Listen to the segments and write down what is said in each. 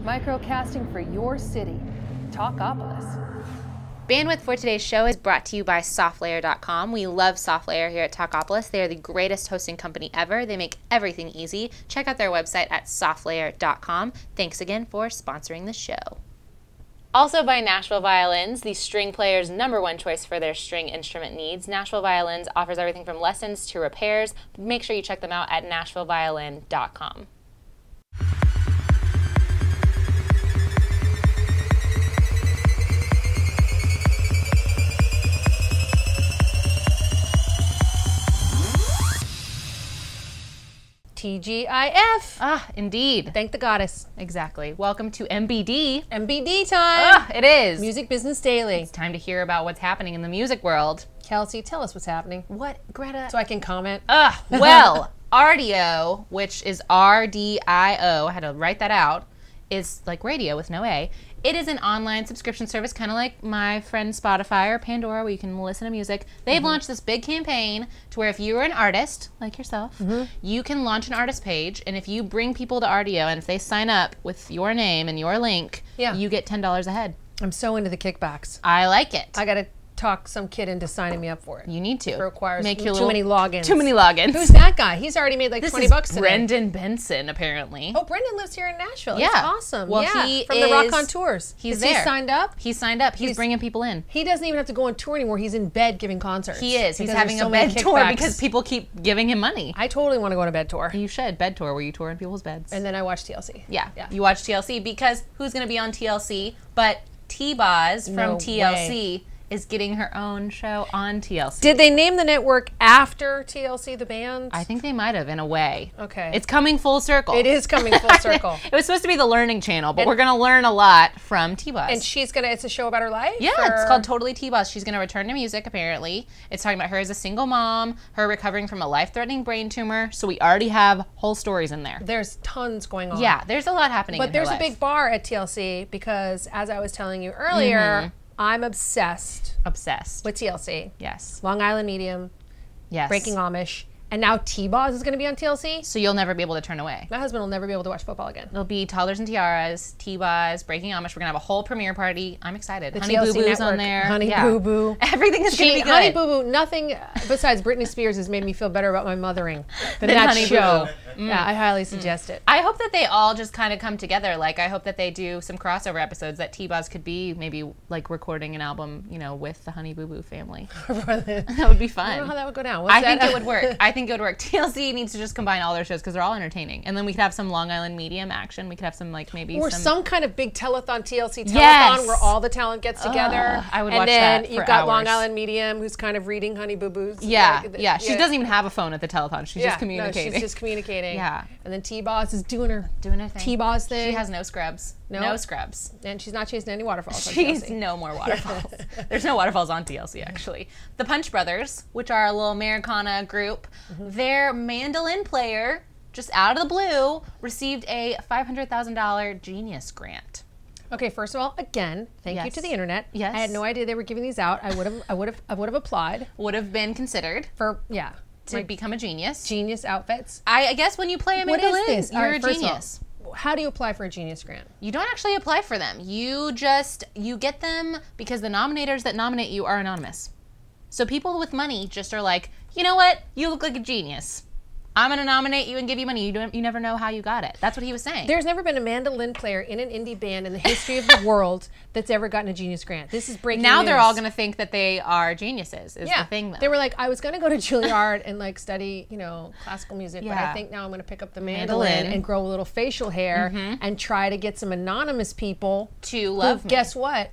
Microcasting for your city. Talkapolis. Bandwidth for today's show is brought to you by SoftLayer.com. We love SoftLayer here at Talkapolis. They are the greatest hosting company ever. They make everything easy. Check out their website at SoftLayer.com. Thanks again for sponsoring the show. Also by Nashville Violins, the string player's #1 choice for their string instrument needs. Nashville Violins offers everything from lessons to repairs. Make sure you check them out at NashvilleViolin.com. TGIF. Ah, indeed. Thank the goddess. Exactly. Welcome to MBD. MBD time. Ah, it is. Music Business Daily. It's time to hear about what's happening in the music world. Kelsey, tell us what's happening. What, Greta? So I can comment. Well, Rdio, which is RDIO, I had to write that out, is like radio with no A. It is an online subscription service, kind of like my friend Spotify or Pandora, where you can listen to music. They've launched this big campaign to where if you're an artist, like yourself, you can launch an artist page, and if you bring people to Rdio, and if they sign up with your name and your link, you get $10 a head. I'm so into the kickbacks. I like it. I gotta talk some kid into signing me up for it. You need to. It requires Make too your many logins. Too many logins. Who's that guy? He's already made like 20 bucks today. Brendan Benson, apparently. Oh, Brendan lives here in Nashville. Yeah. That's awesome. Well, yeah. he From the Rock is- on Tours. He's Is there. he signed up? He's signed up. He's bringing people in. He doesn't even have to go on tour anymore. He's in bed giving concerts. He is. He's Because having there's a so many bed tour kickbacks. because people keep giving him money. I totally want to go on a bed tour. You should. Bed tour, where you tour in people's beds. And then I watch TLC. Yeah. You watch TLC because who's going to be on TLC but T-Boz from No TLC is getting her own show on TLC. Did they name the network after TLC, the band? I think they might have, in a way. Okay. It's coming full circle. It is coming full circle. It was supposed to be the Learning Channel, but we're going to learn a lot from T-Boz. And she's going to, it's a show about her life? Yeah, or? it's called Totally T-Boz. She's going to return to music, apparently. It's talking about her as a single mom, her recovering from a life-threatening brain tumor. So we already have whole stories in there. There's tons going on. Yeah, there's a lot happening in But there's her a life. big bar at TLC because, as I was telling you earlier, I'm obsessed with TLC. Yes. Long Island Medium, Yes. Breaking Amish, and now T-Boz is going to be on TLC. So you'll never be able to turn away. My husband will never be able to watch football again. It'll be Toddlers and Tiaras, T-Boz, Breaking Amish. We're going to have a whole premiere party. I'm excited. The Honey TLC Boo Boo's network. on there. Honey Boo Boo. Everything is going to be good. Honey Boo Boo, nothing besides Britney Spears has made me feel better about my mothering than that Honey Boo show. Boo. Yeah, I highly suggest it. I hope that they all just kind of come together. Like, I hope that they do some crossover episodes, that T-Boz could be maybe like recording an album, you know, with the Honey Boo Boo family. That would be fun. I don't know how that would go down. I think it would work. I think it would work. TLC needs to just combine all their shows because they're all entertaining. And then we could have some Long Island Medium action. We could have some, like, maybe Or some... some kind of big telethon, TLC telethon, Yes. where all the talent gets together. I would and watch then that you've for got Long hours. Island Medium, who's kind of reading Honey Boo Boo's. Yeah, like, yeah. She doesn't even have a phone at the telethon. She's just communicating. No, she's just communicating. Yeah. And then T-Boz is doing her thing. T-Boz thing. She has no scrubs. No scrubs. And she's not chasing any waterfalls on She's TLC. no more waterfalls. There's no waterfalls on TLC, actually. The Punch Brothers, which are a little Americana group, their mandolin player, just out of the blue, received a $500,000 Genius grant. Okay, first of all, again, thank you to the internet. Yes. I had no idea they were giving these out. I would have applied Would have been considered for to become a genius. Genius outfits. I guess when you play a mandolin, What is this? you're All right, a first of all, genius. How do you apply for a Genius grant? You don't actually apply for them. You get them because the nominators that nominate you are anonymous. So people with money just are like, you know what? You look like a genius. I'm going to nominate you and give you money. You never know how you got it. That's what he was saying. There's never been a mandolin player in an indie band in the history of the world that's ever gotten a Genius grant. This is breaking Now news. they're all going to think that they are geniuses is the thing, though. They were like, I was going to go to Juilliard and like study, you know, classical music, but I think now I'm going to pick up the mandolin and grow a little facial hair and try to get some anonymous people to love me. Guess what?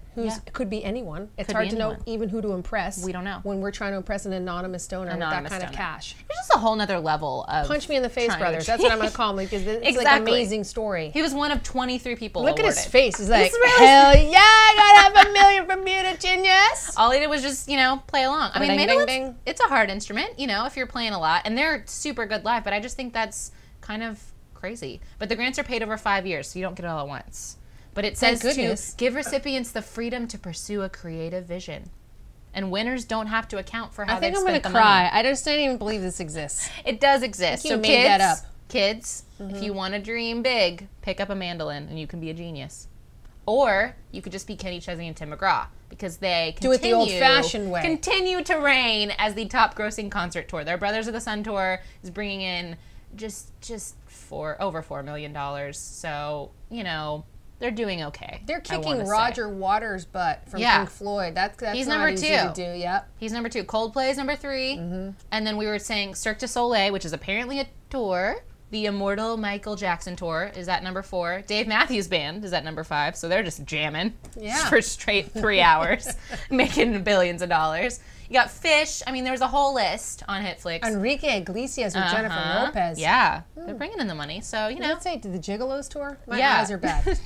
Could be anyone. It's Could hard be to know anyone. even who to impress. We don't know. When we're trying to impress an anonymous donor with that kind donor. of cash. There's just a whole nother level of Punch me in the face, trying to brothers. That's what I'm going to call them because it's like an amazing story. He was one of 23 people Look awarded. at his face. He's like, hell yeah, I got $500,000 from you to Genius. All he did was just, you know, play along. I mean, Ding, ding, mandolins, ding. it's a hard instrument, you know, if you're playing a lot. And they're super good live, but I just think that's kind of crazy. But the grants are paid over 5 years, so you don't get it all at once. But it says to give recipients the freedom to pursue a creative vision. And winners don't have to account for how they've spent the money. I think I'm going to cry. I just don't even believe this exists. It does exist. You So made kids, that up. Kids, if you want to dream big, pick up a mandolin and you can be a genius. Or you could just be Kenny Chesney and Tim McGraw, because they do it the old-fashioned way. Continue to reign as the top-grossing concert tour. Their Brothers of the Sun tour is bringing in just over $4 million. So, you know, they're doing okay. They're kicking Roger Waters' butt from Pink Floyd. That's He's not number easy 2. to do. Yep. He's number 2. Coldplay is number 3. And then we were saying Cirque du Soleil, which is apparently a tour. The Immortal Michael Jackson tour is at number 4. Dave Matthews Band is at number 5. So they're just jamming for straight 3 hours, making billions of dollars. You got Fish. I mean, there was a whole list on Hitflix. Enrique Iglesias with Jennifer Lopez. Yeah. They're bringing in the money. So, you know. Let's say, did the Gigolos tour? My eyes are bad.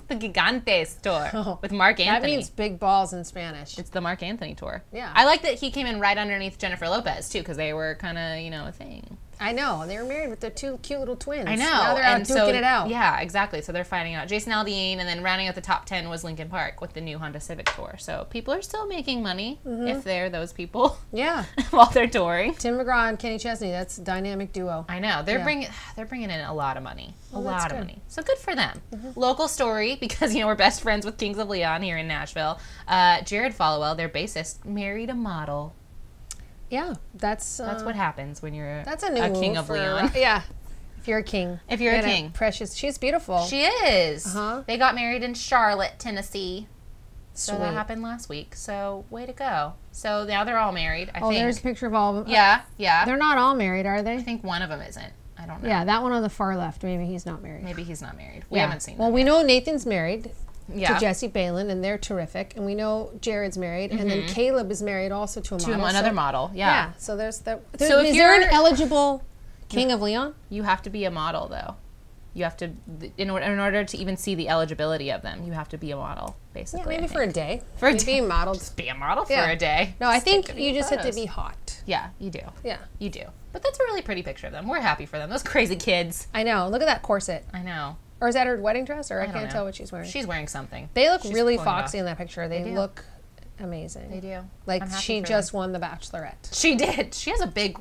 The Gigantes tour with Mark Anthony. That means big balls in Spanish. It's the Mark Anthony tour. Yeah. I like that he came in right underneath Jennifer Lopez, too, because they were kind of, you know, a thing. I know. They were married with their 2 cute little twins. I know. Now they're out duking it out. Yeah, exactly. So they're fighting out. Jason Aldean, and then rounding out the top 10 was Linkin Park with the new Honda Civic tour. So people are still making money if they're those people. Yeah. While they're touring. Tim McGraw and Kenny Chesney. That's a dynamic duo. I know. They're bringing in a lot of money. A lot of money. So good for them. Mm-hmm. Local story, because, you know, we're best friends with Kings of Leon here in Nashville. Jared Followell, their bassist, married a model. Yeah, that's what happens when you're that's a new king of Leon. Yeah, if you're a king. If you're a king. Precious. She's beautiful. She is. They got married in Charlotte, Tennessee. So Sweet. that happened last week. So way to go. So now they're all married, I think. There's a picture of all of them. Yeah. They're not all married, are they? I think one of them isn't. I don't know. Yeah, that one on the far left. Maybe he's not married. Maybe he's not married. We haven't seen Well, we know Nathan's married to Jesse Balin, and they're terrific. And we know Jared's married, and then Caleb is married also to a model. To another model, yeah. So there's that. So is there an eligible King of Leon? You have to be a model, though. You have to, in order to even see the eligibility of them, you have to be a model, basically. Yeah, maybe for a day. For a day. Be a model. Just be a model for a day. No, I think you just have to be hot. Yeah, you do. Yeah. You do. But that's a really pretty picture of them. We're happy for them. Those crazy kids. I know. Look at that corset. I know. Or is that her wedding dress? Or I don't can't know. tell what she's wearing. She's wearing something. They look really foxy in that picture. They do. look amazing. They do. Like she just won the Bachelorette. She did. She has a big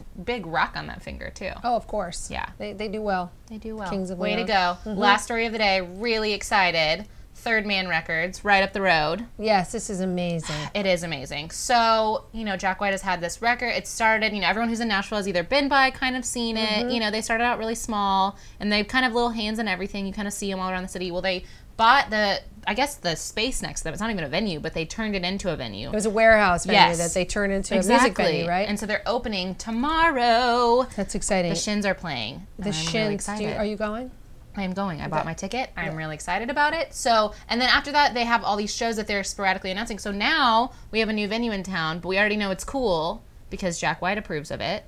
rock on that finger, too. Oh, of course. Yeah. They do well. They do well. Kings of Way Leon. to go. Last story of the day. Really excited. Third Man Records, right up the road. Yes, this is amazing. It is amazing. So, you know, Jack White has had this record. It started, you know, everyone who's in Nashville has either been by, kind of seen it. You know, they started out really small, and they've kind of little hands and everything. You kind of see them all around the city. Well, they bought the space next to them. It's not even a venue, but they turned it into a venue. It was a warehouse venue that they turned into a music venue, right? And so they're opening tomorrow. That's exciting. The Shins are playing. The Shins. Really are you going? I am going. I bought my ticket. I'm really excited about it. So, and then after that, they have all these shows that they're sporadically announcing. So now we have a new venue in town, but we already know it's cool because Jack White approves of it.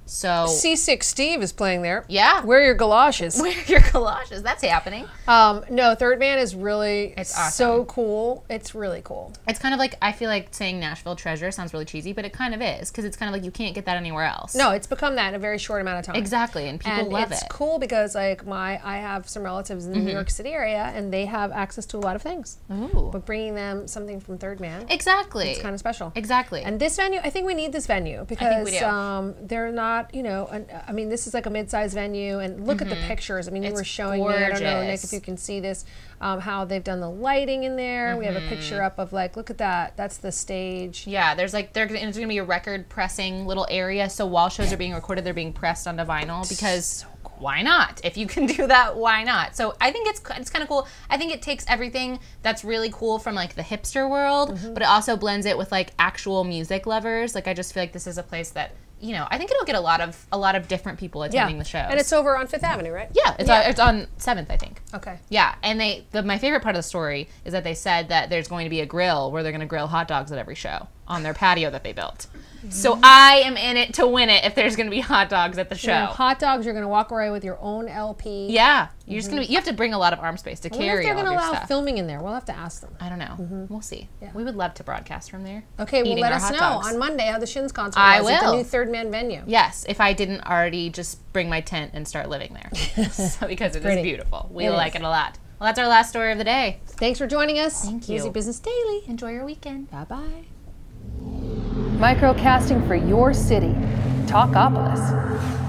So C6 Steve is playing there. Yeah. Wear your galoshes. Wear your galoshes. That's happening. No, Third Man is really awesome. So cool. It's really cool. It's kind of like, I feel like saying Nashville Treasure sounds really cheesy, but it kind of is because it's kind of like you can't get that anywhere else. No, it's become that in a very short amount of time. Exactly, and people love it. It's cool because like I have some relatives in the New York City area, and they have access to a lot of things. Ooh. But bringing them something from Third Man, exactly, it's kind of special. Exactly. And this venue, I think we need this venue because they're not, you know. I mean, this is like a mid-sized venue, and look at the pictures. I mean, you were showing me, I don't know, Nick, if you can see this, how they've done the lighting in there. We have a picture up of like, look at that. That's the stage. Yeah, there's like, there's going to be a record pressing little area, so while shows are being recorded, they're being pressed onto vinyl because so cool. Why not? If you can do that, why not? So I think it's kind of cool. I think it takes everything that's really cool from like the hipster world, but it also blends it with like actual music lovers. Like I just feel like this is a place that, you know, I think it'll get a lot of different people attending the show. And it's over on Fifth Avenue, right? Yeah, it's on 7th, I think. Okay. Yeah, and my favorite part of the story is that they said that there's going to be a grill where they're going to grill hot dogs at every show on their patio that they built. So I am in it to win it if there's going to be hot dogs at the show. Yeah, hot dogs, you're going to walk away with your own LP. Yeah. You're just you have to bring a lot of arm space to carry all of your stuff. I wonder if they're going to allow filming in there. We'll have to ask them. I don't know. We'll see. Yeah. We would love to broadcast from there. Okay, well, let us know on Monday how the Shins concert was at the new Third Man venue. Yes, if I didn't already just bring my tent and start living there. So, because it is beautiful. We like it a lot. Well, that's our last story of the day. Thanks for joining us. Thank you. Easy Business Daily. Enjoy your weekend. Bye-bye. Microcasting for your city. Talkapolis.